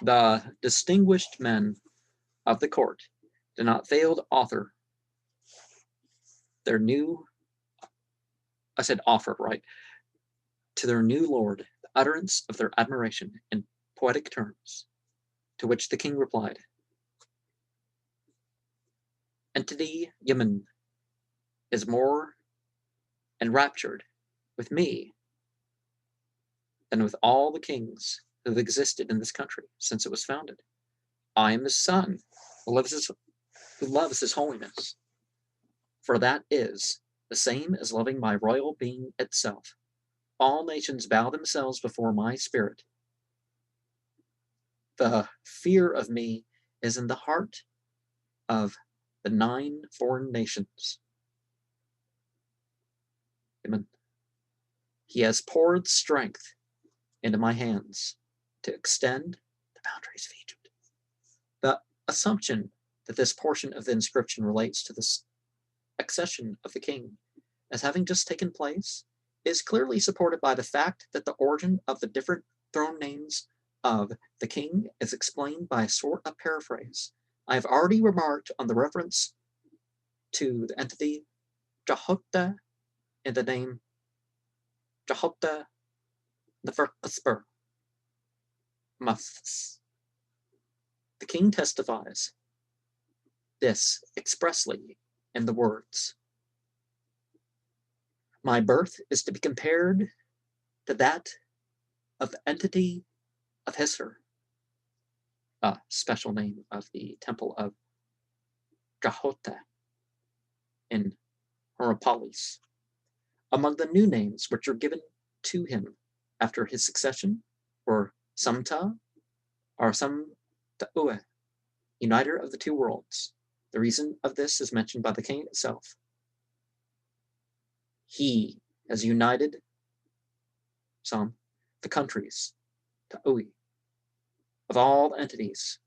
The distinguished men of the court did not fail to author their new, I said offer, right, to their new lord the utterance of their admiration in poetic terms, to which the king replied, Entity Yemen is more enraptured with me than with all the kings who have existed in this country since it was founded. I am his son, who loves his holiness, for that is the same as loving my royal being itself. All nations bow themselves before my spirit. The fear of me is in the heart of the 9 foreign nations. Amen. He has poured strength into my hands to extend the boundaries of Egypt. The assumption that this portion of the inscription relates to the accession of the king as having just taken place is clearly supported by the fact that the origin of the different throne names of the king is explained by a sort of paraphrase. I have already remarked on the reference to the entity Jehotta in the name Jehotta Neferkspur. The king testifies this expressly in the words, my birth is to be compared to that of the entity of Hisar, a special name of the temple of Jehotta in Hierapolis. Among the new names which are given to him after his succession were Samta or Samta'ue, uniter of the 2 worlds. The reason of this is mentioned by the king itself. He has united the countries, Ta'ui, of all entities,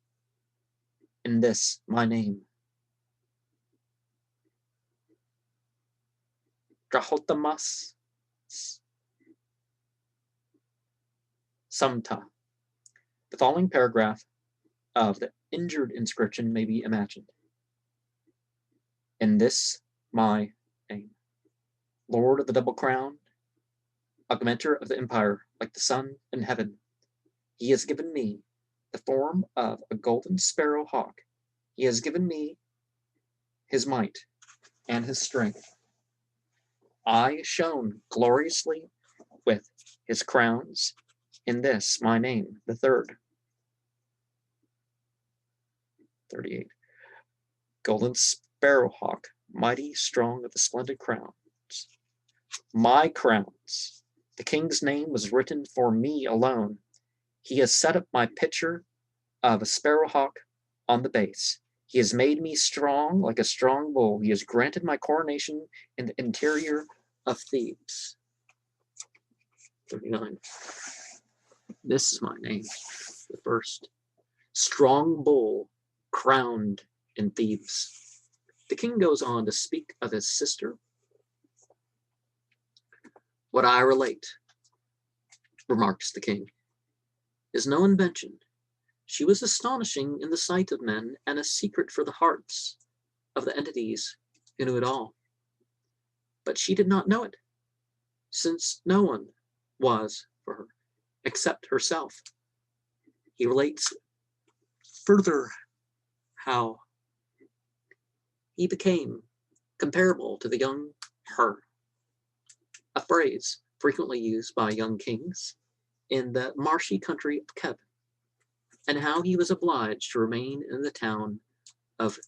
in this my name. Drahotamas Samta. The following paragraph of the injured inscription may be imagined. In this my name, Lord of the double crown, augmenter of the empire like the sun in heaven, he has given me the form of a golden sparrow hawk. He has given me his might and his strength. I shone gloriously with his crowns in this my name, the 3rd. 38. Golden sparrowhawk, mighty, strong of the splendid crowns. My crowns. The king's name was written for me alone. He has set up my picture of a sparrowhawk on the base. He has made me strong like a strong bull. He has granted my coronation in the interior of Thebes. 39. This is my name, the 1st. Strong bull, crowned in Thebes. The king goes on to speak of his sister. What I relate, remarks the king, is no invention. She was astonishing in the sight of men and a secret for the hearts of the entities who knew it all. But she did not know it, since no one was for her except herself. He relates further how he became comparable to the young her, a phrase frequently used by young kings in the marshy country of Keb, and how he was obliged to remain in the town of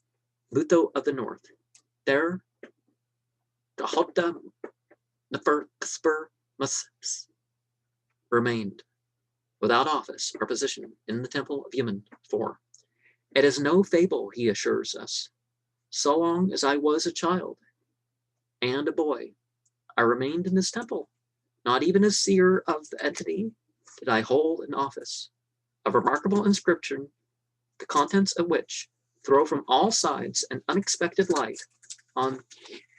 Buto of the North. There, Jehotta Neferkspur remained without office or position in the temple of Yemen. For it is no fable, he assures us. So long as I was a child and a boy, I remained in this temple. Not even as seer of the entity did I hold an office. A remarkable inscription, the contents of which throw from all sides an unexpected light on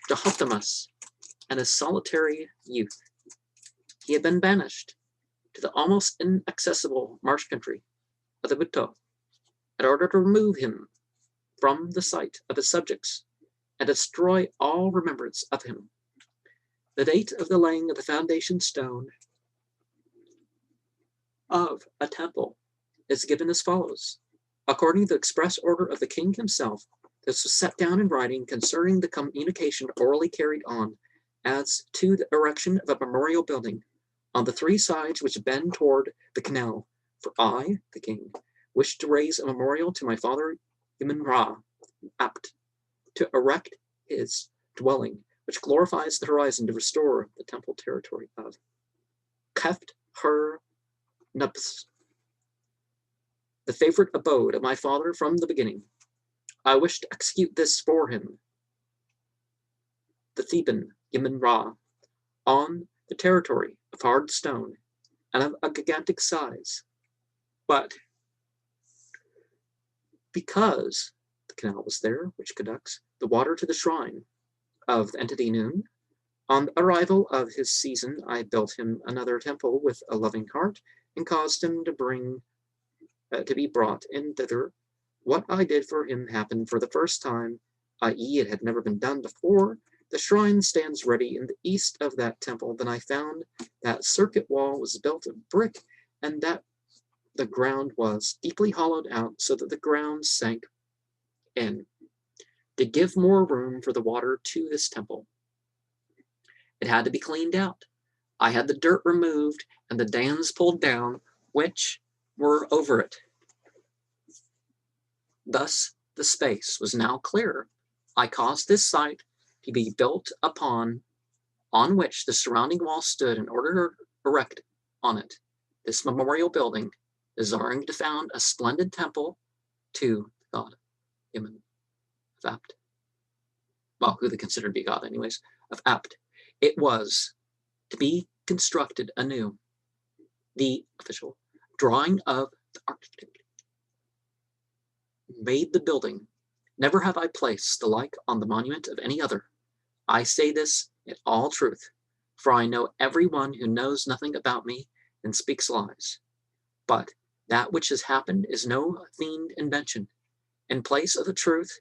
Jehotamus and his solitary youth. He had been banished to the almost inaccessible marsh country of the Buto, in order to remove him from the sight of his subjects and destroy all remembrance of him. The date of the laying of the foundation stone of a temple is given as follows. According to the express order of the king himself, this was set down in writing concerning the communication orally carried on as to the erection of a memorial building on the three sides which bend toward the canal. For I, the king, wish to raise a memorial to my father Yemen-Ra, apt to erect his dwelling, which glorifies the horizon to restore the temple territory of Keft-Her-Nubs, the favorite abode of my father from the beginning. I wish to execute this for him, the Theban Yemen-Ra, on the territory of hard stone and of a gigantic size. But because the canal was there, which conducts the water to the shrine of the entity Noon, on the arrival of his season, I built him another temple with a loving heart and caused him to be brought in thither. What I did for him happened for the first time, i.e., it had never been done before. The shrine stands ready in the east of that temple. Then I found that circuit wall was built of brick, and that the ground was deeply hollowed out so that the ground sank in, to give more room for the water to this temple. It had to be cleaned out. I had the dirt removed and the dams pulled down, which were over it. Thus, the space was now clear. I caused this site to be built upon which the surrounding wall stood in order to erect on it this memorial building, desiring to found a splendid temple to God, Yemen, of Apt. Well, who they considered to be God anyways, of Apt. It was to be constructed anew. The official drawing of the architect made the building. Never have I placed the like on the monument of any other. I say this in all truth, for I know every one who knows nothing about me and speaks lies. But that which has happened is no feigned invention. In place of the truth,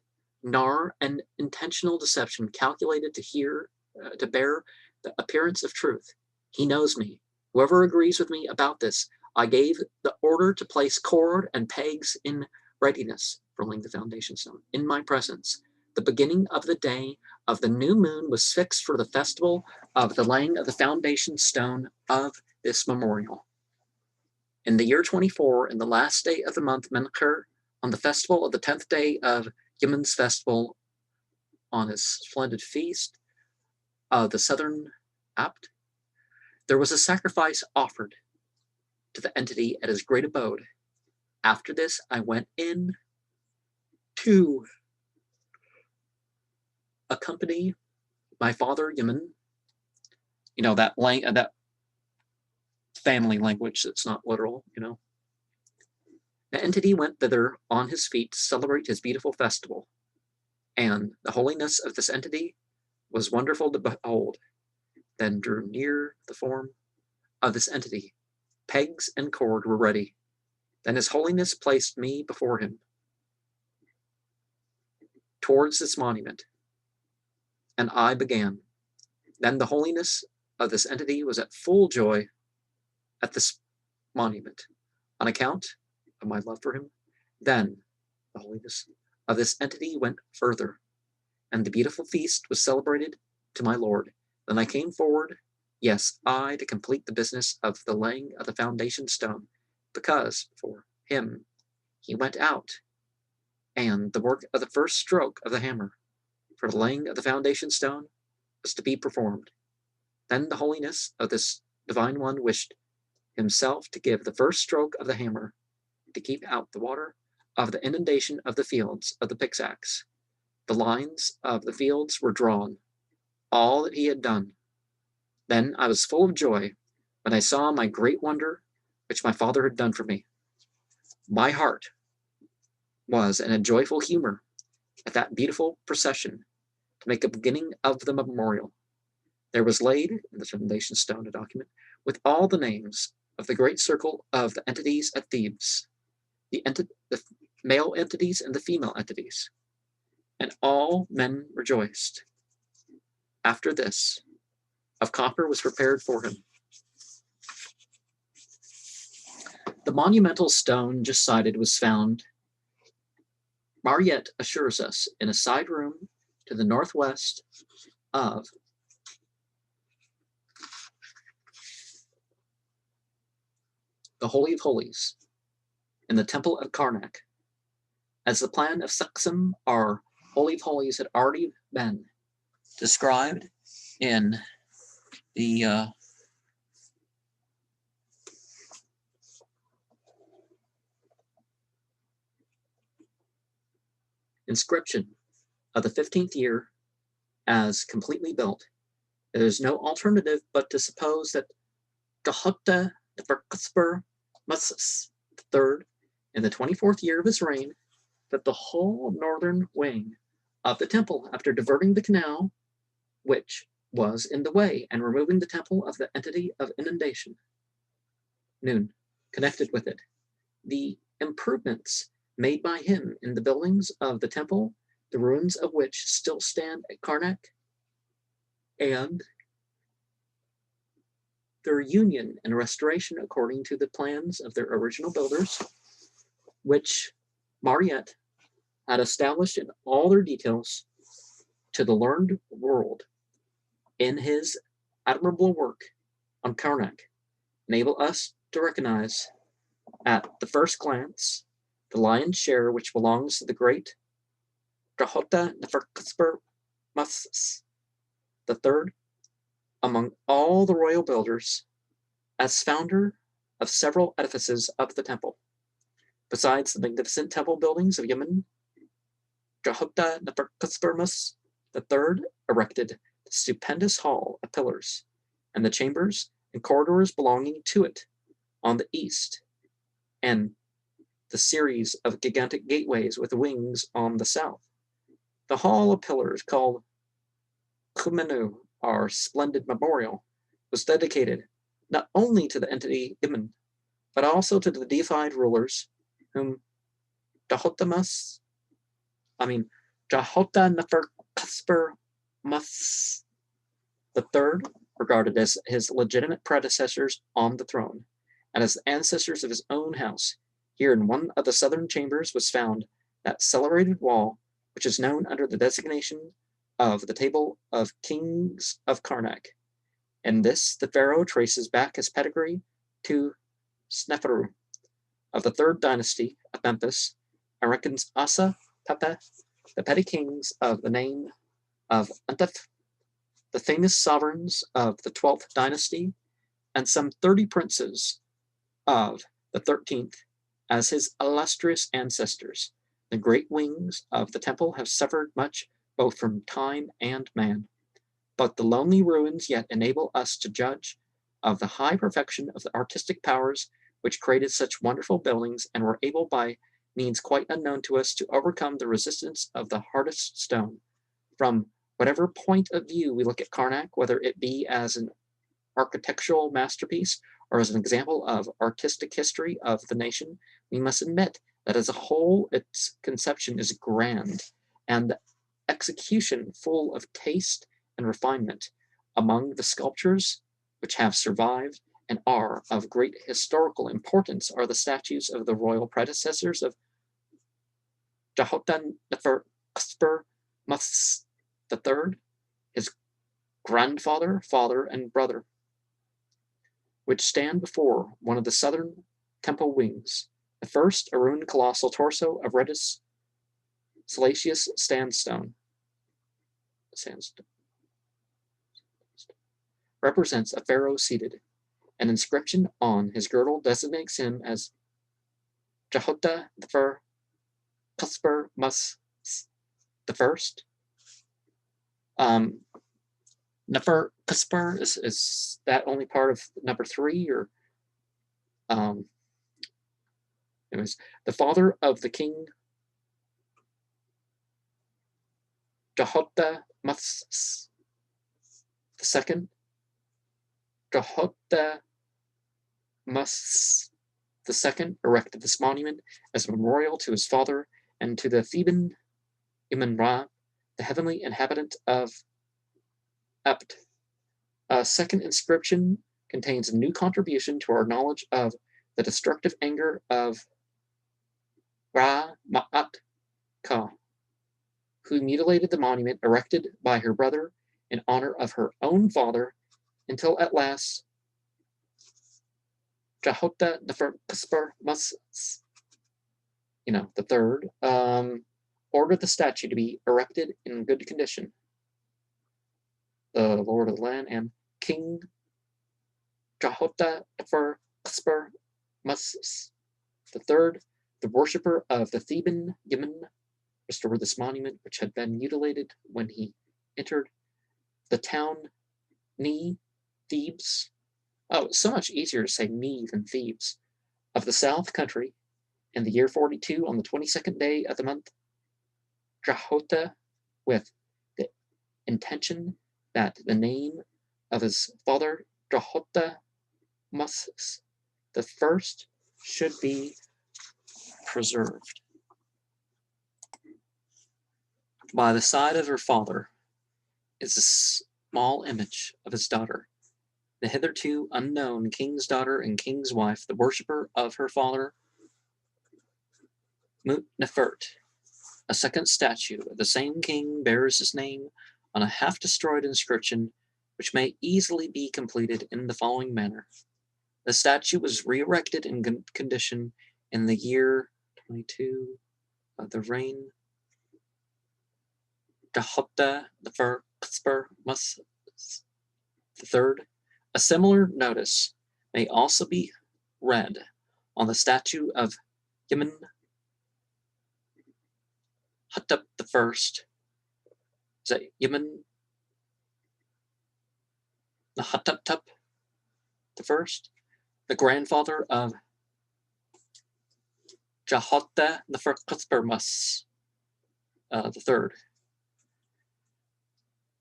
nor an intentional deception calculated to bear the appearance of truth. He knows me. Whoever agrees with me about this, I gave the order to place cord and pegs in readiness for laying the foundation stone in my presence. The beginning of the day of the new moon was fixed for the festival of the laying of the foundation stone of this memorial. In the year 24, in the last day of the month Menker, on the festival of the 10th day of Yemen's festival, on his splendid feast of the southern Apt, there was a sacrifice offered to the entity at his great abode. After this, I went in to accompany my father Yemen. You know, that family language that's not literal, you know. The entity went thither on his feet to celebrate his beautiful festival, and the holiness of this entity was wonderful to behold. Then drew near the form of this entity. Pegs and cord were ready. Then his holiness placed me before him towards this monument, and I began. Then the holiness of this entity was at full joy at this monument on account of my love for him. Then the holiness of this entity went further, and the beautiful feast was celebrated to my Lord. Then I came forward, yes, I, to complete the business of the laying of the foundation stone, because for him he went out, and the work of the first stroke of the hammer for the laying of the foundation stone was to be performed. Then the holiness of this divine one wished himself to give the first stroke of the hammer to keep out the water of the inundation of the fields of the pickaxe. The lines of the fields were drawn, all that he had done. Then I was full of joy when I saw my great wonder which my father had done for me. My heart was in a joyful humor at that beautiful procession to make a beginning of the memorial. There was laid in the foundation stone a document with all the names of the great circle of the entities at Thebes. the male entities and the female entities. And all men rejoiced. After this, of copper was prepared for him. The monumental stone just cited was found, Mariette assures us, in a side room to the northwest of the Holy of Holies in the Temple of Karnak. As the plan of Seksim, our Holy of Holies had already been described in the inscription of the 15th year as completely built. There is no alternative but to suppose that Gahutta the Verkuspur Musas III, in the 24th year of his reign, that the whole northern wing of the temple, after diverting the canal which was in the way and removing the temple of the entity of inundation, connected with it, the improvements made by him in the buildings of the temple, the ruins of which still stand at Karnak, and their union and restoration according to the plans of their original builders, which Mariette had established in all their details to the learned world in his admirable work on Karnak, enable us to recognize at the first glance the lion's share which belongs to the great Gahutta Neferkspur Musas III among all the royal builders, as founder of several edifices of the temple. Besides the magnificent temple buildings of Yemen, Gahutta Neferkspur III erected the stupendous hall of pillars and the chambers and corridors belonging to it on the east, and the series of gigantic gateways with wings on the south. The hall of pillars, called Khumenu, our splendid memorial, was dedicated not only to the entity Ibn, but also to the deified rulers whom Gahutta Neferkspur Musas III regarded as his legitimate predecessors on the throne, and as the ancestors of his own house. Here in one of the southern chambers was found that celebrated wall, which is known under the designation of the Table of Kings of Karnak. In this, the pharaoh traces back his pedigree to Sneferu of the third dynasty of Memphis, and reckons Asa, Pepe, the petty kings of the name of Antef, the famous sovereigns of the 12th dynasty, and some 30 princes of the 13th as his illustrious ancestors. The great wings of the temple have suffered much both from time and man, but the lonely ruins yet enable us to judge of the high perfection of the artistic powers which created such wonderful buildings and were able by means quite unknown to us to overcome the resistance of the hardest stone. From whatever point of view we look at Karnak, whether it be as an architectural masterpiece or as an example of artistic history of the nation, we must admit that as a whole its conception is grand and the execution full of taste and refinement. Among the sculptures which have survived and are of great historical importance are the statues of the royal predecessors of Gahutta Neferkspur Musas III, his grandfather, father, and brother, which stand before one of the southern temple wings. The first, a ruined colossal torso of reddish siliceous sandstone, represents a pharaoh seated. An inscription on his girdle designates him as Gahutta Neferkspur Musas I. Neferkspur, is that only part of number 3, or anyways, the father of the king Gahutta Musas II, Gahutta Musas the second erected this monument as a memorial to his father and to the Theban Iman-Ra, the heavenly inhabitant of Apt. A second inscription contains a new contribution to our knowledge of the destructive anger of Ra-Ma'at-Ka, who mutilated the monument erected by her brother in honor of her own father, until at last Jahota the third, ordered the statue to be erected in good condition. The Lord of the Land and King Jahota the third, the worshipper of the Theban Yemen, restored this monument, which had been mutilated when he entered the town Thebes. Oh, it's so much easier to say Ni than Thebes, of the south country, in the year 42, on the 22nd day of the month Jahota, with the intention that the name of his father Jahota the first should be preserved. By the side of her father is a small image of his daughter, the hitherto unknown king's daughter and king's wife, the worshipper of her father Mut-Nefert. A second statue of the same king bears his name on a half-destroyed inscription, which may easily be completed in the following manner. The statue was re-erected in good condition in the year 22 of the reign Jahota the third. A similar notice may also be read on the statue of Yemen Hattup the first. Is that Yemen the Hattup the first, the grandfather of Jahota the third.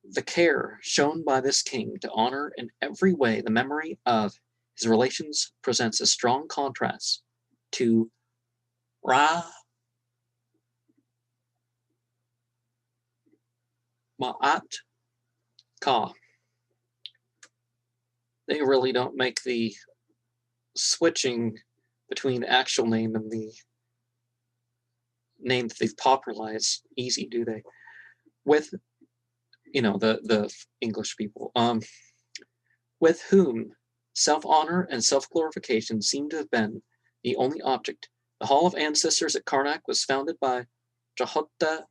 The care shown by this king to honor in every way the memory of his relations presents a strong contrast to Ra-Ma'at-Ka. They really don't make the switching between the actual name and the name that they've popularized easy, do they? With the English people, with whom self-honor and self-glorification seem to have been the only object. The Hall of Ancestors at Karnak was founded by Jahota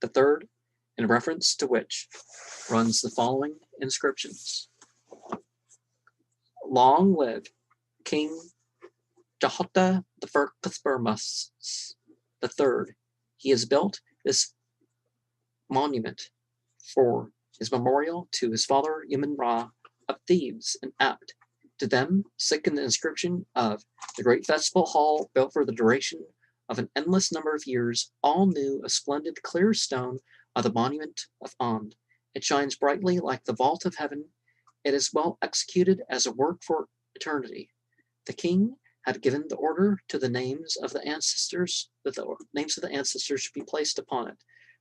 the third, in reference to which runs the following inscriptions. Long live King Jahota the third. He has built this monument for his memorial to his father Yemen-Ra of Thebes and Apt. To them, second the inscription of the great festival hall built for the duration of an endless number of years, all new, a splendid clear stone of the monument of Ond. It shines brightly like the vault of heaven. It is well executed as a work for eternity. The king had given the order to the names of the ancestors, that the names of the ancestors should be placed upon it,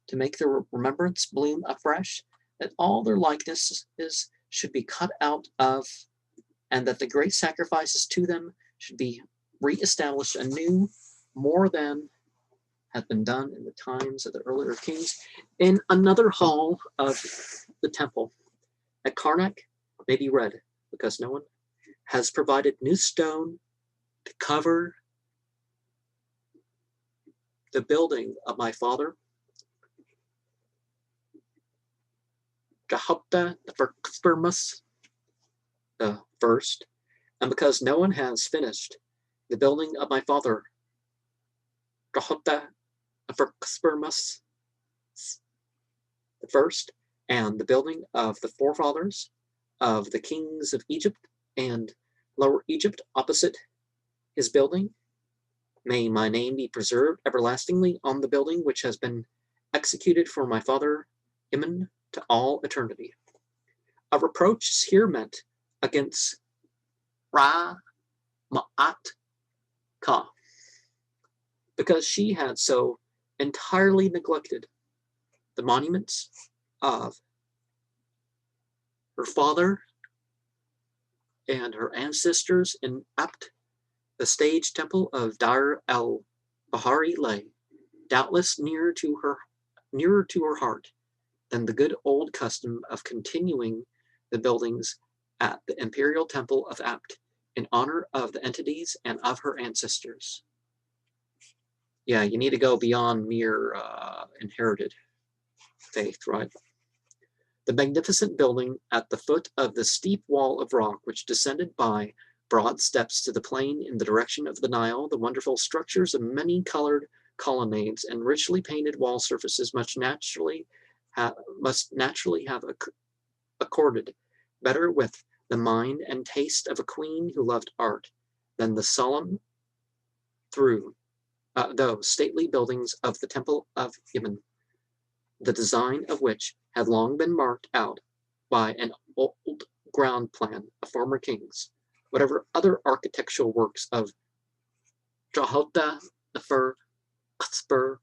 to make their remembrance bloom afresh, that all their likenesses should be cut out of, and that the great sacrifices to them should be re-established anew, more than had been done in the times of the earlier kings. In another hall of the temple at Karnak may be read, because no one has provided new stone to cover the building of my father Jahota the first, and because no one has finished the building of my father Jahota the first, and the building of the forefathers of the kings of Egypt and Lower Egypt opposite his building. May my name be preserved everlastingly on the building which has been executed for my father Iman to all eternity. A reproach is here meant against Ra Ma'at Ka, because she had so entirely neglected the monuments of her father and her ancestors in Abt. The stage temple of Dar el Bahari lay, doubtless nearer to her heart than the good old custom of continuing the buildings at the imperial temple of Abt in honor of the entities and of her ancestors. Yeah, you need to go beyond mere inherited faith, right? The magnificent building at the foot of the steep wall of rock which descended by broad steps to the plain in the direction of the Nile, the wonderful structures of many-colored colonnades and richly painted wall surfaces must naturally have accorded better with the mind and taste of a queen who loved art than the solemn though stately buildings of the Temple of Yemen, the design of which had long been marked out by an old ground plan of former kings. Whatever other architectural works of Jahota, Nefer, Qutb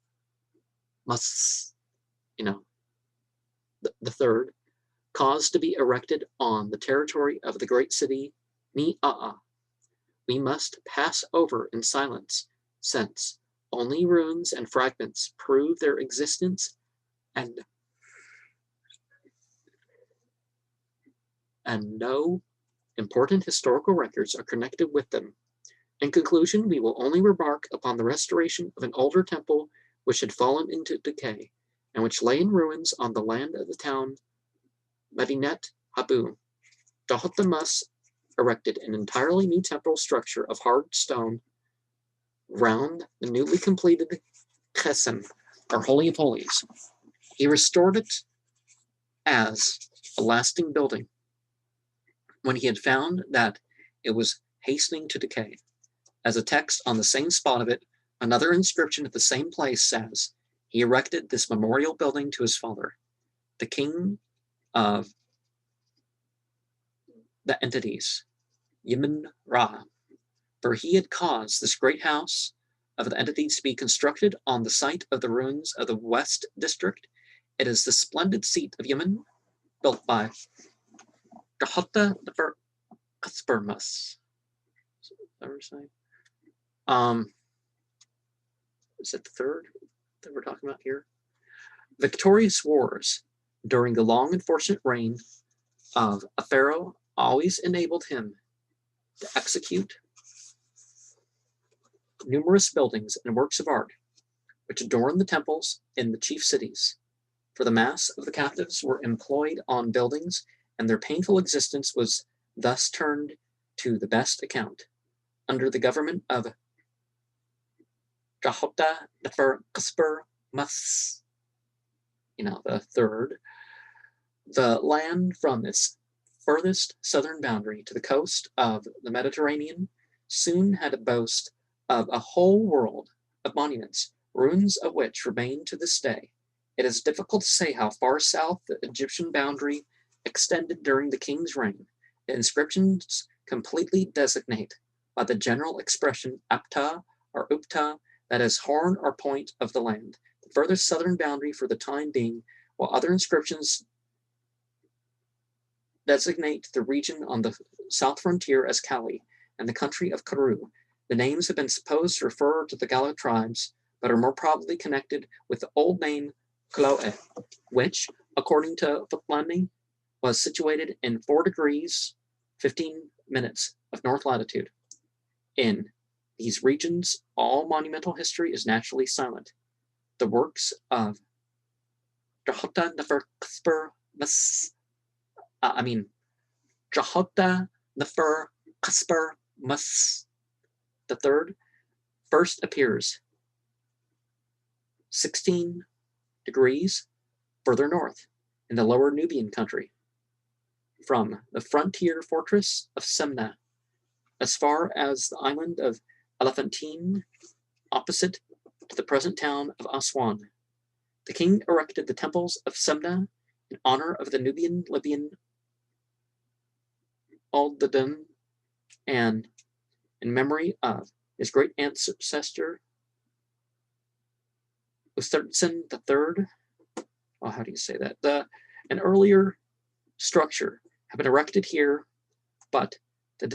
must, the third, caused to be erected on the territory of the great city Mi'a'a, we must pass over in silence, since only ruins and fragments prove their existence and no important historical records are connected with them. In conclusion, we will only remark upon the restoration of an older temple which had fallen into decay, and which lay in ruins on the land of the town Medinet Habu. Dahotmus erected an entirely new temple structure of hard stone round the newly completed Chesem, or Holy of Holies. He restored it as a lasting building when he had found that it was hastening to decay. As a text on the same spot of it, another inscription at the same place says, he erected this memorial building to his father, the king of the entities, Yemen Ra, for he had caused this great house of the entities to be constructed on the site of the ruins of the West District. It is the splendid seat of Yemen, built by Dahota Nefer Qutb. Is it the third that we're talking about here? Victorious wars during the long and fortunate reign of a pharaoh always enabled him to execute numerous buildings and works of art which adorn the temples in the chief cities. For the mass of the captives were employed on buildings, and their painful existence was thus turned to the best account. Under the government of Jahota Nefer Qutb, the third, the land from its furthest southern boundary to the coast of the Mediterranean soon had a boast of a whole world of monuments, ruins of which remain to this day. It is difficult to say how far south the Egyptian boundary extended during the king's reign. The inscriptions completely designate by the general expression Apta or Upta, that is, horn or point of the land, the furthest southern boundary for the time being, while other inscriptions designate the region on the south frontier as Kali and the country of Karu. The names have been supposed to refer to the Galo tribes, but are more probably connected with the old name Kloe, which, according to Futlani, was situated in 4 degrees 15 minutes of north latitude. In these regions, all monumental history is naturally silent. The works of Jahota Nefer Qutb Jahota Nefer Qutb the third first appears 16 degrees further north in the lower Nubian country, from the frontier fortress of Semna as far as the island of Elephantine, opposite to the present town of Aswan. The king erected the temples of Semna in honor of the Nubian Libyan Al-Dadun and in memory of his great ancestor, Uthersen III. Oh, how do you say that? An earlier structure had been erected here, but the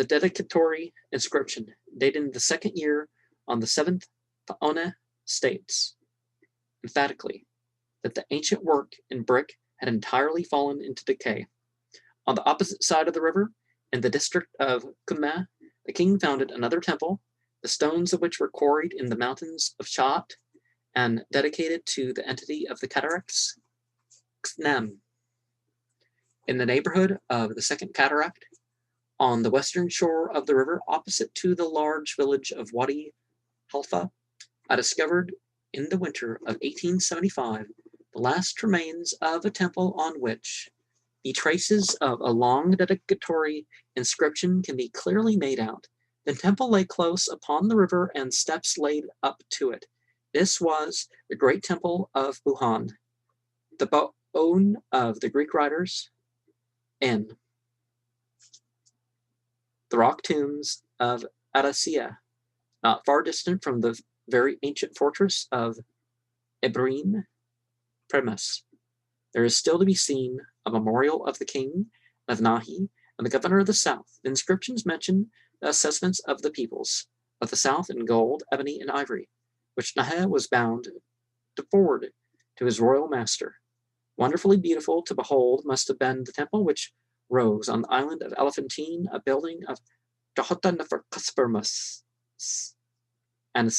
dedicatory inscription dated in the second year on the 7th Paone states emphatically that the ancient work in brick had entirely fallen into decay. On the opposite side of the river, in the district of Kume, the king founded another temple, the stones of which were quarried in the mountains of Chat and dedicated to the entity of the cataracts, Xnem. In the neighborhood of the second cataract, on the western shore of the river, opposite to the large village of Wadi Halfa, I discovered in the winter of 1875 the last remains of a temple on which the traces of a long dedicatory inscription can be clearly made out. The temple lay close upon the river and steps laid up to it. This was the great temple of Buhan, the own of the Greek writers, and the rock tombs of Adasia, not far distant from the very ancient fortress of Ebrin Premus. There is still to be seen a memorial of the king of Nahi and the governor of the south. The inscriptions mention the assessments of the peoples of the south in gold, ebony, and ivory, which Nahe was bound to forward to his royal master. Wonderfully beautiful to behold must have been the temple which rose on the island of Elephantine, a building of Jahota Neferkaspermus, and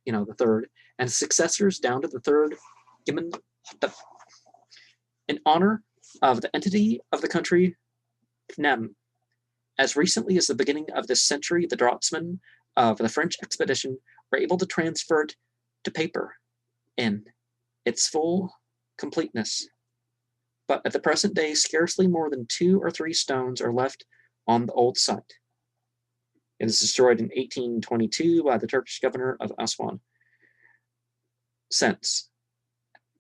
the third, and successors down to the third Gimen Hotep. In honor of the entity of the country Knem, as recently as the beginning of this century, the draughtsmen of the French expedition were able to transfer it to paper in its full completeness. But at the present day, scarcely more than 2 or 3 stones are left on the old site. It was destroyed in 1822 by the Turkish governor of Aswan. Since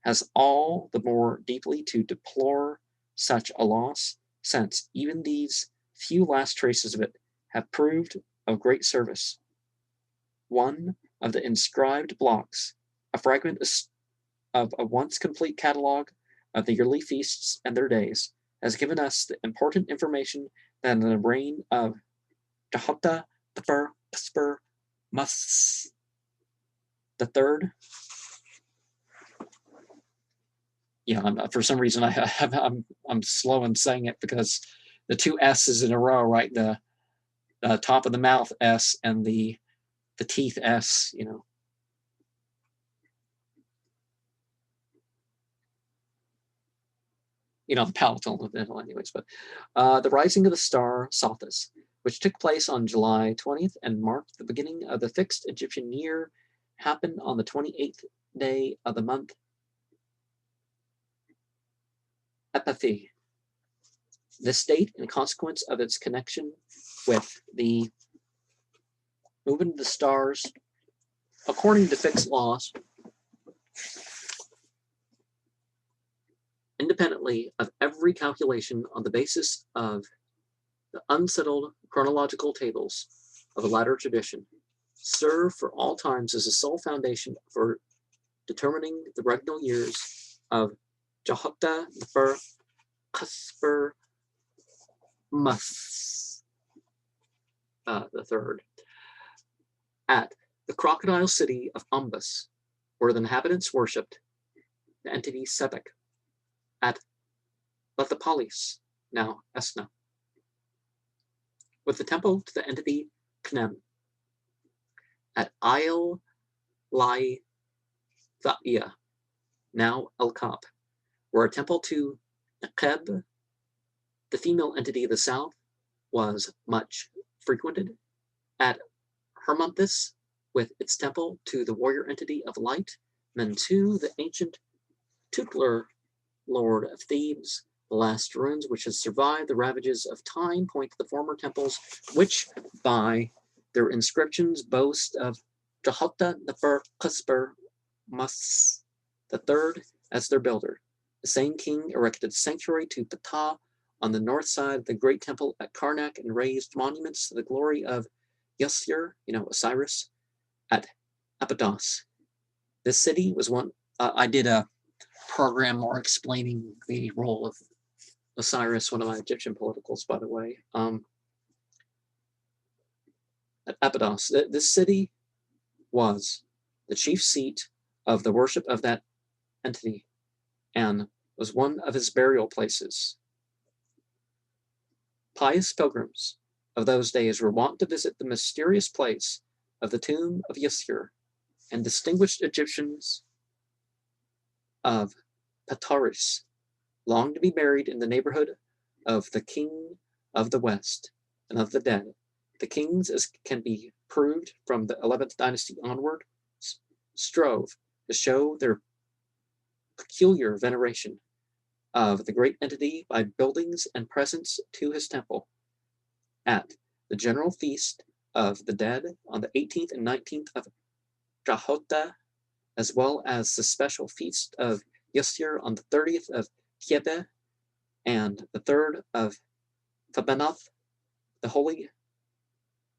has all the more deeply to deplore such a loss, since even these few last traces of it have proved of great service. One of the inscribed blocks, a fragment of a once complete catalogue of the yearly feasts and their days, has given us the important information that in the reign of Jahota Neferkasper Mus III. Yeah, for some reason I'm slow in saying it because the 2 S's in a row, right? The top of the mouth S and the teeth S, the palatal anyways. But the rising of the star Sothis, which took place on July 20th and marked the beginning of the fixed Egyptian year, happened on the 28th day of the month Epiphi. This date, in consequence of its connection with the movement of the stars, according to fixed laws, independently of every calculation on the basis of the unsettled chronological tables of the latter tradition, serve for all times as a sole foundation for determining the regnal years of Jahota Neferkasper Mus III. At the crocodile city of Umbus, where the inhabitants worshipped the entity Sebek, at Lethopolis, now Esna, with the temple to the entity Knem, at Isle Lai Tha'ia, now El Kap, where a temple to Nekeb, the female entity of the south, was much frequented, at Hermonthis, with its temple to the warrior entity of light, Mentu, the ancient tutelar lord of Thebes. The last ruins which have survived the ravages of time point to the former temples, which, by their inscriptions, boast of Jahota Neferkasper Mus III as their builder. The same king erected sanctuary to Ptah on the north side of the great temple at Karnak and raised monuments to the glory of Yasir, Osiris, at Abydos. This city was one. I did a program more explaining the role of Osiris, one of my Egyptian politicals, by the way. At Abydos, this city was the chief seat of the worship of that entity and was one of his burial places. Pious pilgrims of those days were wont to visit the mysterious place of the tomb of Yasir, and distinguished Egyptians of Pataris longed to be buried in the neighborhood of the king of the West and of the dead. The kings, as can be proved from the 11th dynasty onward, strove to show their peculiar veneration of the great entity by buildings and presents to his temple. At the general feast of the dead on the 18th and 19th of Jahota, as well as the special feast of Yasir on the 30th of Kiebe and the 3rd of Fabenoth, the holy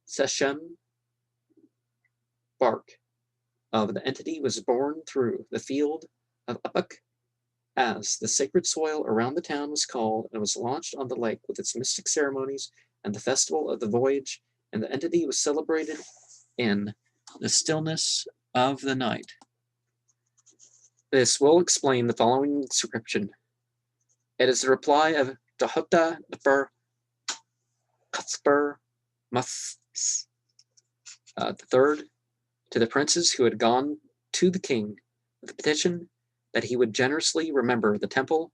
Seshem bark of the entity was borne through the field of Upuk, as the sacred soil around the town was called, and was launched on the lake with its mystic ceremonies and the festival of the voyage, and the entity was celebrated in the stillness of the night. This will explain the following inscription. It is the reply of Jahota Nefer Katzper Mas the third to the princes who had gone to the king with the petition that he would generously remember the temple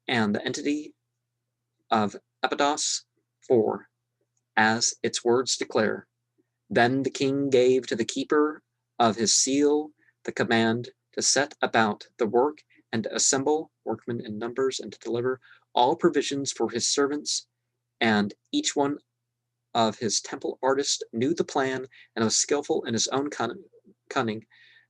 and the entity of Abydos, for, as its words declare, then the king gave to the keeper of his seal the command to set about the work and to assemble workmen in numbers and to deliver all provisions for his servants, and each one of his temple artists knew the plan and was skillful in his own cunning.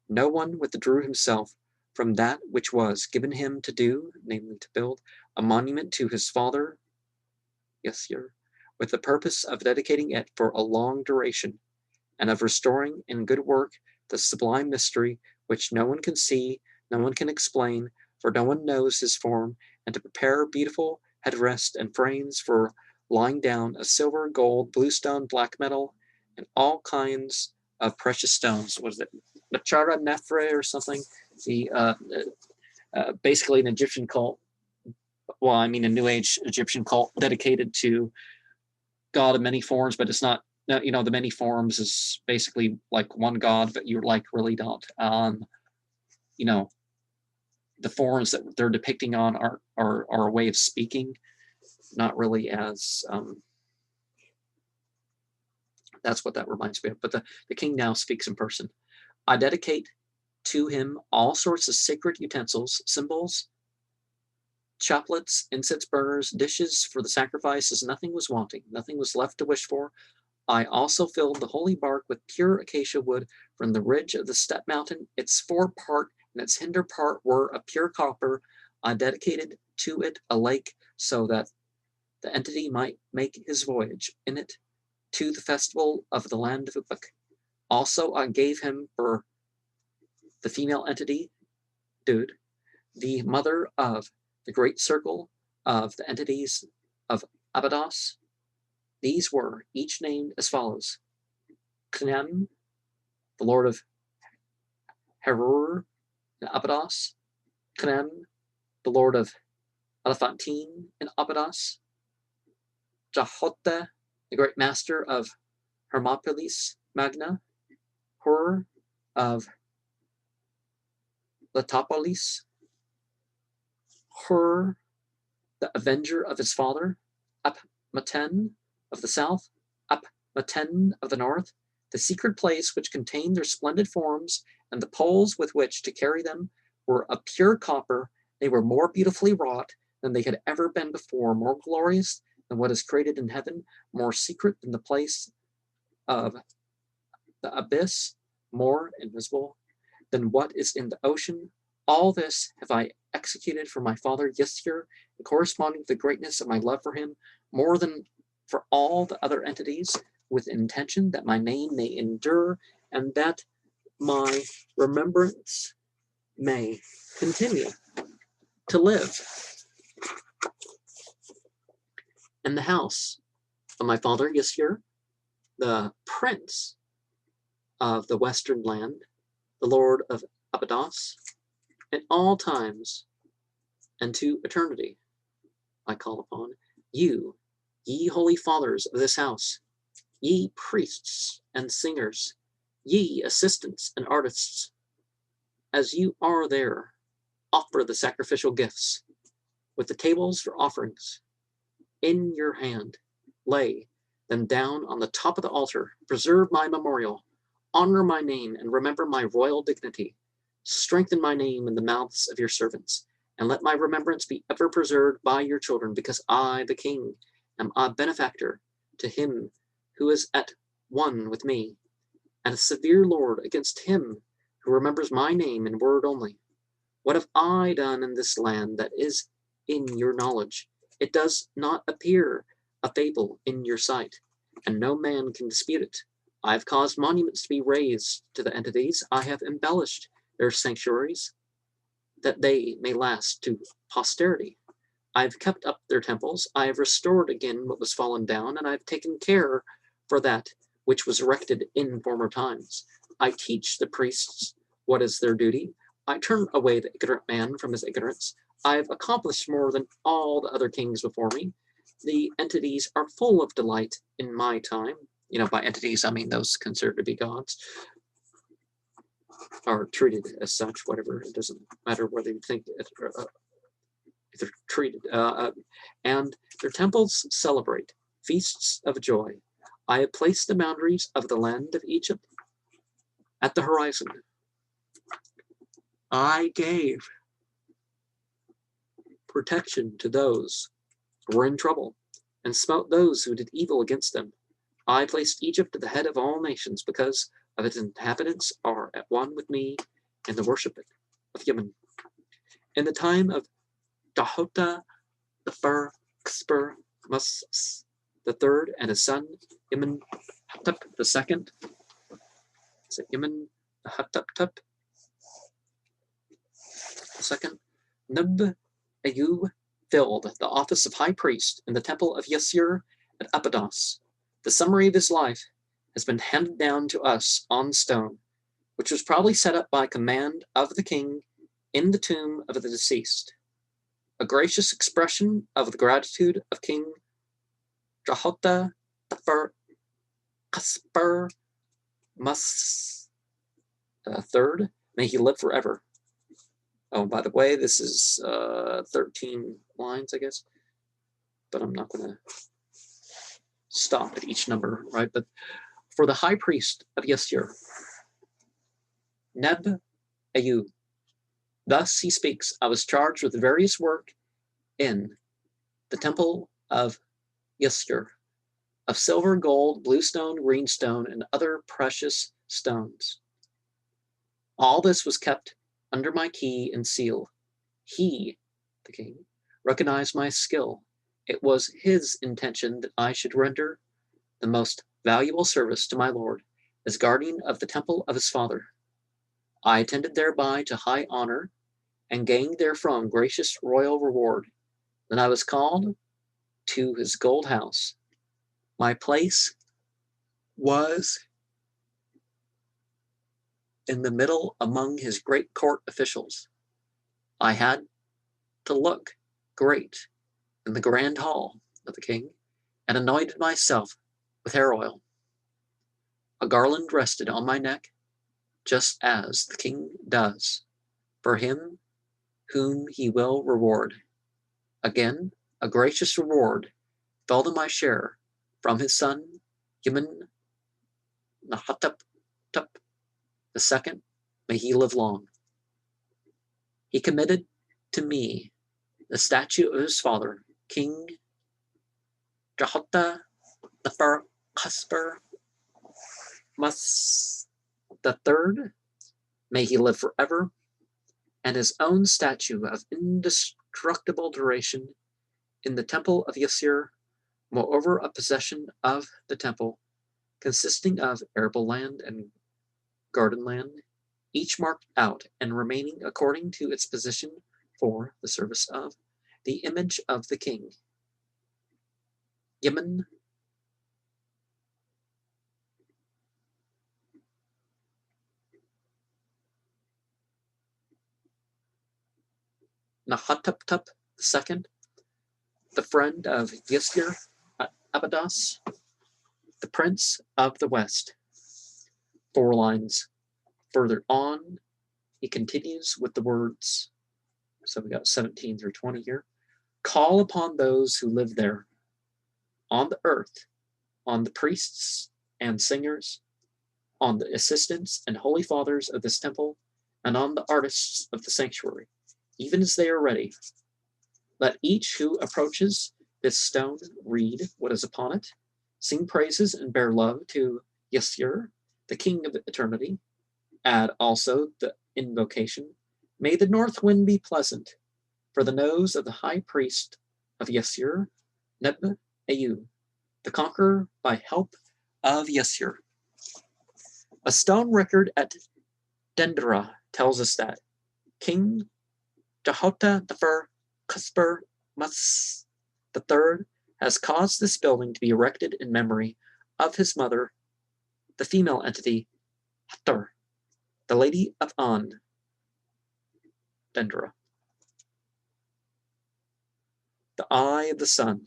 No one withdrew himself from that which was given him to do, namely to build a monument to his father, Yasir, with the purpose of dedicating it for a long duration, and of restoring in good work the sublime mystery which no one can see, no one can explain, for no one knows his form, and to prepare beautiful headrest and frames for lying down a silver, gold, bluestone, black metal, and all kinds of precious stones. Was it Machara Nefre or something? The basically an Egyptian cult. Well, I mean a New Age Egyptian cult dedicated to God of many forms, but it's not. The many forms is basically like one God, but you really don't. The forms that they're depicting on are a way of speaking, not really as that's what that reminds me of. But the king now speaks in person. I dedicate to him all sorts of sacred utensils, symbols, chaplets, incense burners, dishes for the sacrifices. Nothing was wanting, nothing was left to wish for. I also filled the holy bark with pure acacia wood from the ridge of the step mountain. Its forepart and its hinder part were of pure copper. I dedicated to it a lake so that the entity might make his voyage in it to the festival of the land of Upuk. Also, I gave him for the female entity, Dud, the mother of the great circle of the entities of Abydos. These were each named as follows: Knem, the lord of Herur in Abydos; Knem, the lord of Elephantine in Abydos; Jahota, the great master of Hermopolis Magna; Hur of Letopolis; Hur, the avenger of his father; Apmaten of the south; Apmaten of the north, the secret place which contained their splendid forms, and the poles with which to carry them were of pure copper. They were more beautifully wrought than they had ever been before, more glorious than what is created in heaven, more secret than the place of the abyss, more invisible than what is in the ocean. All this have I executed for my father Yisir, and corresponding to the greatness of my love for him, more than for all the other entities, with intention that my name may endure and that my remembrance may continue to live in the house of my father Yisir, the prince of the western land, the lord of Abydos, in all times and to eternity. I call upon you, ye holy fathers of this house, ye priests and singers, ye assistants and artists, as you are there, offer the sacrificial gifts, with the tables for offerings in your hand. Lay them down on the top of the altar. Preserve my memorial. Honor my name and remember my royal dignity. Strengthen my name in the mouths of your servants, and let my remembrance be ever preserved by your children, because I, the king, am a benefactor to him who is at one with me, and a severe lord against him who remembers my name in word only. What have I done in this land that is in your knowledge? It does not appear a fable in your sight, and no man can dispute it. I have caused monuments to be raised to the entities. I have embellished their sanctuaries, that they may last to posterity. I have kept up their temples. I have restored again what was fallen down, and I have taken care for that which was erected in former times. I teach the priests what is their duty. I turn away the ignorant man from his ignorance. I have accomplished more than all the other kings before me. The entities are full of delight in my time. You know, by entities, I mean those considered to be gods, are treated as such, whatever. It doesn't matter whether you think it, if they're treated. And their temples celebrate feasts of joy. I have placed the boundaries of the land of Egypt at the horizon. I gave protection to those who were in trouble and smote those who did evil against them. I placed Egypt at the head of all nations because of its inhabitants are at one with me in the worship of Yemen. In the time of Dahota the Pharaohs the third and his son Imhotep the second, is it Imhotep the second, Neb-Ayu filled the office of high priest in the temple of Yasir at Abydos. The summary of his life has been handed down to us on stone, which was probably set up by command of the king in the tomb of the deceased. A gracious expression of the gratitude of King Dahota the Pharaohs third. May he live forever. Oh, by the way, this is 13 lines, I guess, but I'm not going to stop at each number, right? But for the high priest of Yasir, Neb-Ayu, thus he speaks, I was charged with various work in the temple of Yasir, of silver, gold, blue stone, green stone, and other precious stones. All this was kept under my key and seal. He, the king, recognized my skill. It was his intention that I should render the most valuable service to my lord as guardian of the temple of his father. I attended thereby to high honor and gained therefrom gracious royal reward. Then I was called to his gold house. My place was in the middle among his great court officials. I had to look great in the grand hall of the king, and anointed myself with hair oil. A garland rested on my neck, just as the king does, for him whom he will reward. Again, a gracious reward fell to my share from his son, Imhotep the second, may he live long. He committed to me the statue of his father, King Dahota the Pharaohs the third, may he live forever, and his own statue of indestructible duration in the temple of Yasir, moreover a possession of the temple, consisting of arable land and garden land, each marked out and remaining according to its position for the service of the image of the king. Yemen, Nahatuptup II, the friend of Yasir Abadas, the prince of the west. 4 lines further on, he continues with the words, so we got 17 through 20 here. Call upon those who live there, on the earth, on the priests and singers, on the assistants and holy fathers of this temple, and on the artists of the sanctuary, even as they are ready. Let each who approaches this stone read what is upon it, sing praises and bear love to Yasir, the king of eternity. Add also the invocation, may the north wind be pleasant, for the nose of the high priest of Yasir, Neb-Ayu, the conqueror by help of Yasir. A stone record at Dendera tells us that King Jahota Nefer Cusper Mas III has caused this building to be erected in memory of his mother, the female entity Hathor, the Lady of An, Dendera. The Eye of the Sun,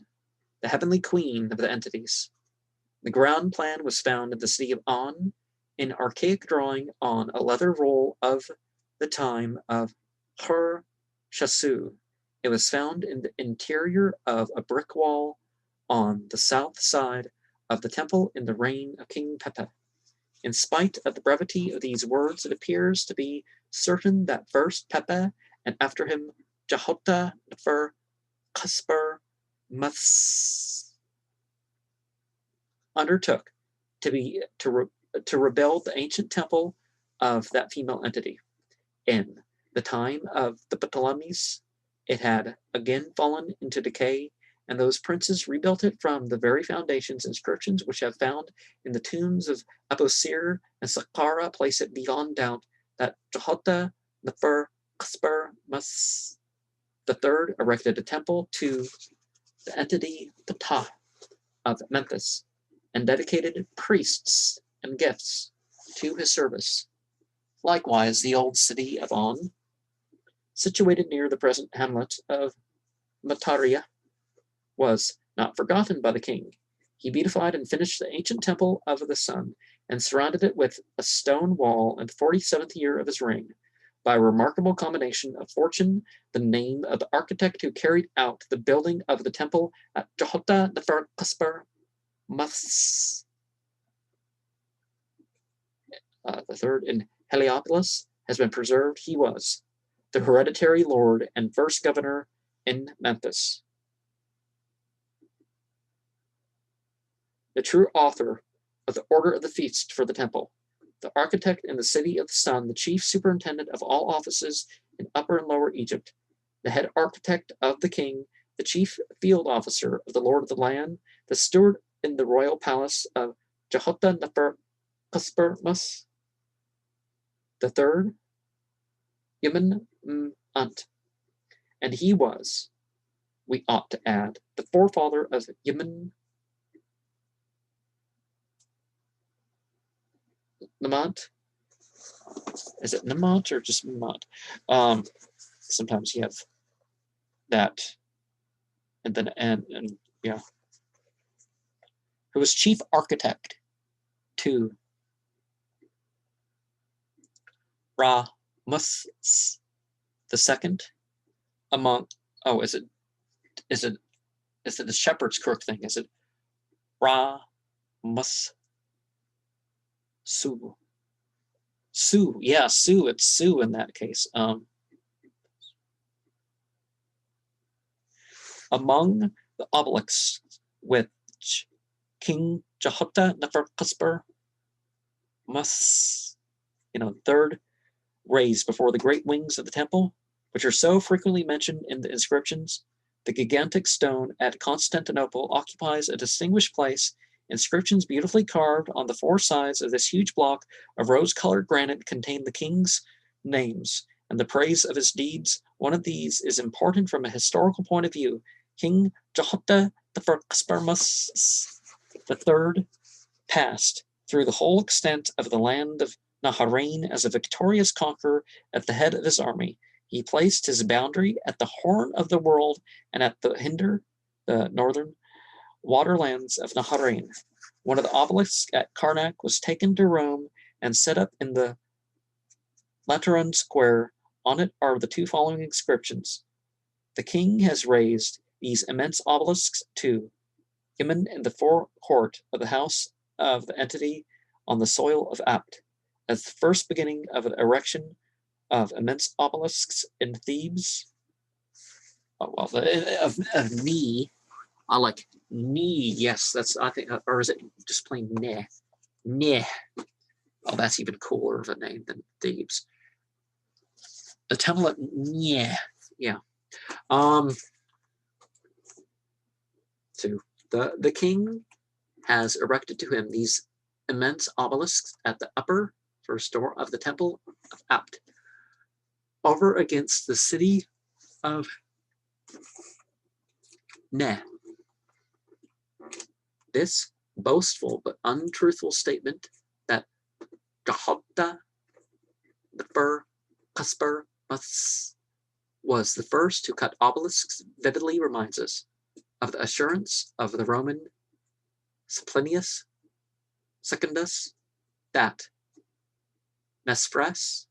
the heavenly queen of the entities. The ground plan was found in the city of An, in archaic drawing on a leather roll of the time of Hur Shasu. It was found in the interior of a brick wall on the south side of the temple in the reign of King Pepe. In spite of the brevity of these words, it appears to be certain that first Pepe, and after him Jahota Nefer Cusper Mas undertook to rebuild the ancient temple of that female entity. In the time of the Ptolemies, it had again fallen into decay, and those princes rebuilt it from the very foundations. Inscriptions which have found in the tombs of Abosir and Saqqara place it beyond doubt that Jahota Nefer Cusper Mas III erected a temple to the entity Ptah of Memphis and dedicated priests and gifts to his service. Likewise, the old city of On, situated near the present hamlet of Mataria, was not forgotten by the king. He beautified and finished the ancient temple of the sun and surrounded it with a stone wall in the 47th year of his reign. By a remarkable combination of fortune, the name of the architect who carried out the building of the temple at Jahota Nefer Cusper Mas III in Heliopolis has been preserved. He was the hereditary lord and first governor in Memphis. The true author of the order of the feast for the temple, the architect in the city of the sun, the chief superintendent of all offices in Upper and Lower Egypt, the head architect of the king, the chief field officer of the lord of the land, the steward in the royal palace of Jahota Nefer Cusper Mas III, Yemen Ant. And he was, we ought to add, the forefather of Yemen Namant. Is it Namant or just Namant? Sometimes you have that and then and yeah. Who was chief architect to Ra-Mus II among is it the shepherd's crook thing? Is it Ra-Mus Sue? Yeah, Sue. It's Sue in that case. Among the obelisks which King Jahota Nefer Cusper Mas, third raised before the great wings of the temple, which are so frequently mentioned in the inscriptions. The gigantic stone at Constantinople occupies a distinguished place. Inscriptions beautifully carved on the four sides of this huge block of rose-colored granite contain the king's names and the praise of his deeds. One of these is important from a historical point of view. King Jehotta the third passed through the whole extent of the land of Naharain as a victorious conqueror at the head of his army. He placed his boundary at the horn of the world and at the northern waterlands of Naharain. One of the obelisks at Karnak was taken to Rome and set up in the Lateran Square. On it are the two following inscriptions. The king has raised these immense obelisks to Iman in the forecourt of the house of the entity on the soil of Apt, as the first beginning of an erection of immense obelisks in Thebes. Oh, well, of knee. I like knee. Yes, that's, I think, or is it just plain neh? Neh. Oh, that's even cooler of a name than Thebes. The temple at Neh. Yeah. So the king has erected to him these immense obelisks at the upper first door of the temple of Apt, over against the city of Neh. This boastful but untruthful statement that Jehotta the Qasper was the first to cut obelisks vividly reminds us of the assurance of the Roman Plinius Secundus that Nespres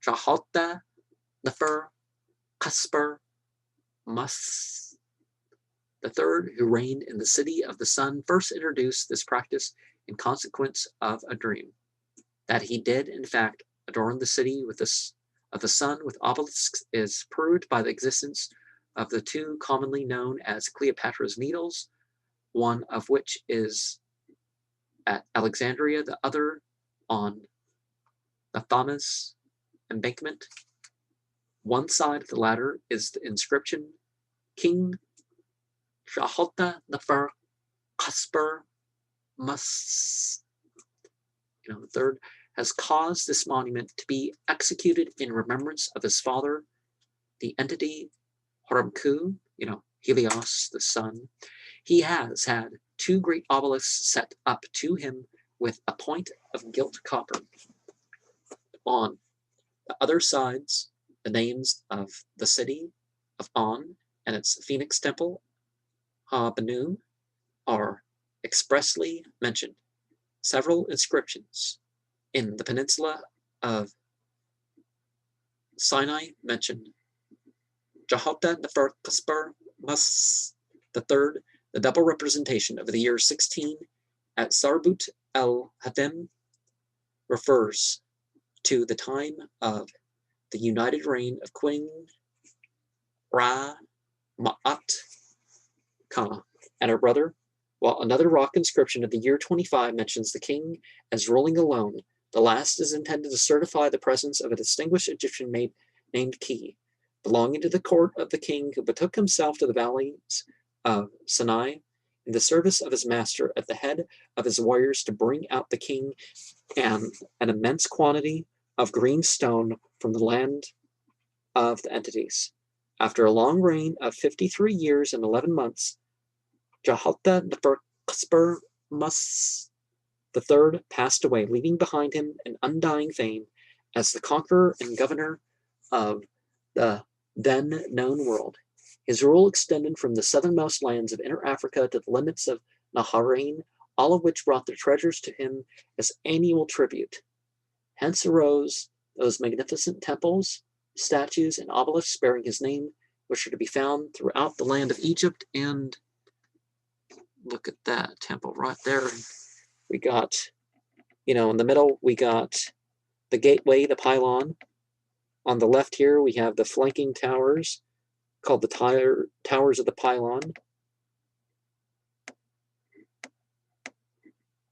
Jehotta the Qasper the third, who reigned in the city of the sun, first introduced this practice in consequence of a dream. That he did, in fact, adorn the city with of the sun with obelisks is proved by the existence of the two commonly known as Cleopatra's Needles, one of which is at Alexandria, the other on the Thames embankment. One side of the latter is the inscription, King Jehotta the Qasper the third has caused this monument to be executed in remembrance of his father, the entity Horemku, Helios, the sun. He has had two great obelisks set up to him with a point of gilt copper. On the other sides, the names of the city of On and its Phoenix temple, Ha-Banu, are expressly mentioned. Several inscriptions in the peninsula of Sinai mention Jehotta the Qasper the third, the double representation of the year 16 at Sarbut el-Hatem refers to the time of the united reign of Queen Ra Ma'at Kama and her brother, while another rock inscription of the year 25 mentions the king as ruling alone. The last is intended to certify the presence of a distinguished Egyptian named Ki, belonging to the court of the king, who betook himself to the valleys of Sinai in the service of his master at the head of his warriors to bring out the king and an immense quantity of green stone from the land of the entities. After a long reign of 53 years and 11 months, Jehotta the Qasper the third passed away, leaving behind him an undying fame as the conqueror and governor of the then known world. His rule extended from the southernmost lands of Inner Africa to the limits of Naharain, all of which brought their treasures to him as annual tribute. Hence arose those magnificent temples, statues, and obelisks bearing his name, which are to be found throughout the land of Egypt. And look at that temple right there. We got, in the middle, we got the gateway, the pylon. On the left here, we have the flanking towers called the towers of the pylon.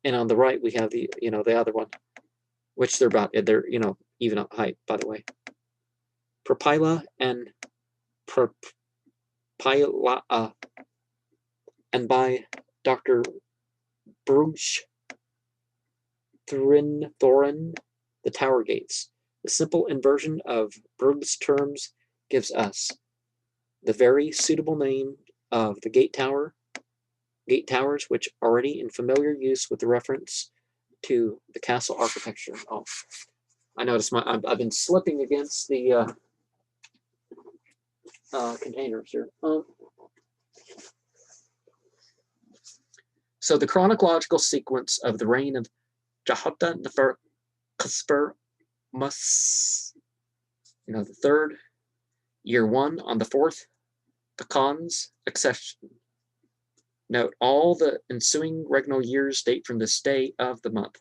And on the right, we have the, the other one, which they're even up height, by the way. Propyla and Propyla, and by Dr. Brugsch-Bey, the tower gates. The simple inversion of Brugsch's terms gives us the very suitable name of the gate towers, which are already in familiar use with the reference to the castle architecture. Oh, I noticed I've been slipping against the containers here. So the chronological sequence of the reign of Jehoshaphat must, the third, year 1 on the 4th, Pacon's accession. Note, all the ensuing regnal years date from this day of the month.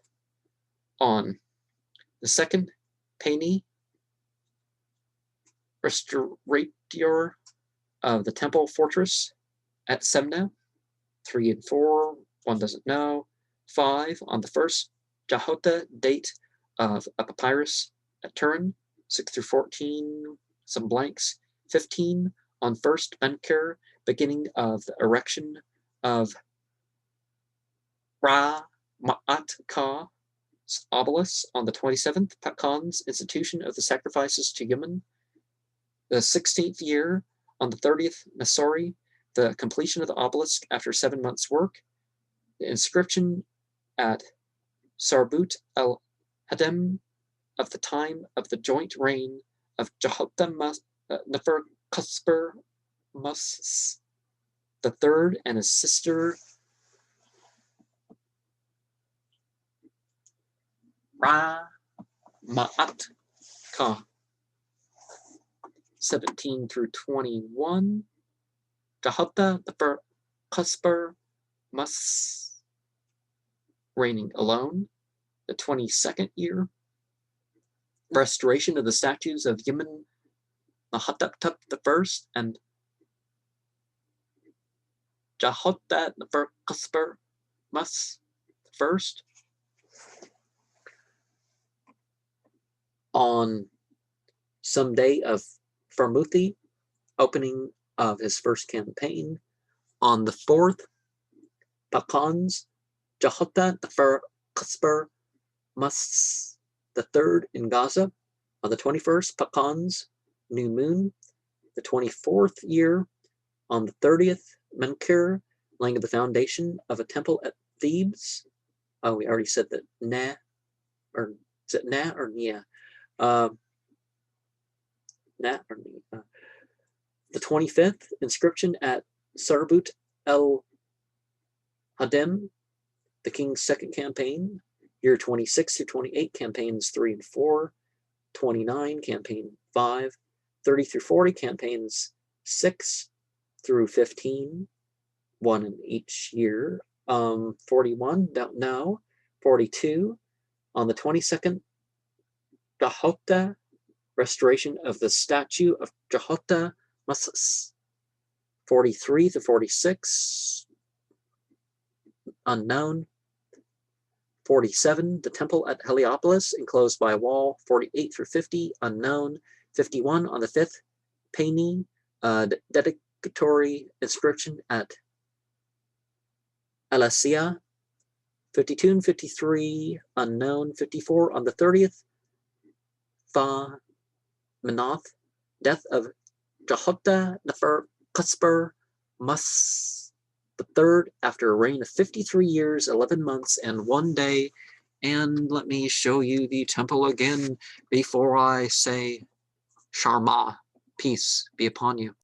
On the 2nd, Pani, restaurator of the temple fortress at Semna. 3 and 4, one doesn't know. 5, on the 1st, Jehoshaphat, date of a papyrus at Turin. 6 through 14, some blanks. 15, on 1st, Menker, beginning of the erection of Ra-Ma'at-Ka's obelisk. On the 27th, Pacon's institution of the sacrifices to Yuman. The 16th year, on the 30th, Nasori, the completion of the obelisk after 7 months' work. The inscription at Sarbut el-Hadem of the time of the joint reign of Jehoshaphat Nefer-Cuthber the third and his sister Ra-Ma'at-Ka. 17 through 21. Jehoshaphat Nefer-Cuthber reigning alone. The 22nd year. Restoration of the statues of Yemen Nahatep I and Jehoshaphat Nefer-Cuthber I. On some day of Farmuthi, opening of his first campaign. On the 4th, Pacon's Jehoshaphat Nefer-Cuthber the third in Gaza. On the 21st, Pacon's new moon. The 24th year. On the 30th, Menker, laying of the foundation of a temple at Thebes. Oh, we already said that. Nah, or is it Nah or Nia? Nah or Nia. The 25th, inscription at Sarbut el-Hadem, the king's second campaign. Year 26 through 28, campaigns 3 and 4. 29, campaign 5. 30 through 40, campaigns 6 through 15. 1 in each year. 41, don't know. 42, on the 22nd, Jehoshaphat, restoration of the statue of Jehoshaphat. 43 to 46, unknown. 47, the temple at Heliopolis, enclosed by a wall. 48 through 50, unknown. 51, on the 5th, Pani, dedicatory inscription at Alasia. 52 and 53, unknown. 54, on the 30th, Menoth, death of Jehoshaphat Nefer-Cuthber the third, after a reign of 53 years, 11 months, and 1 day. And let me show you the temple again before I say Sharma, peace be upon you.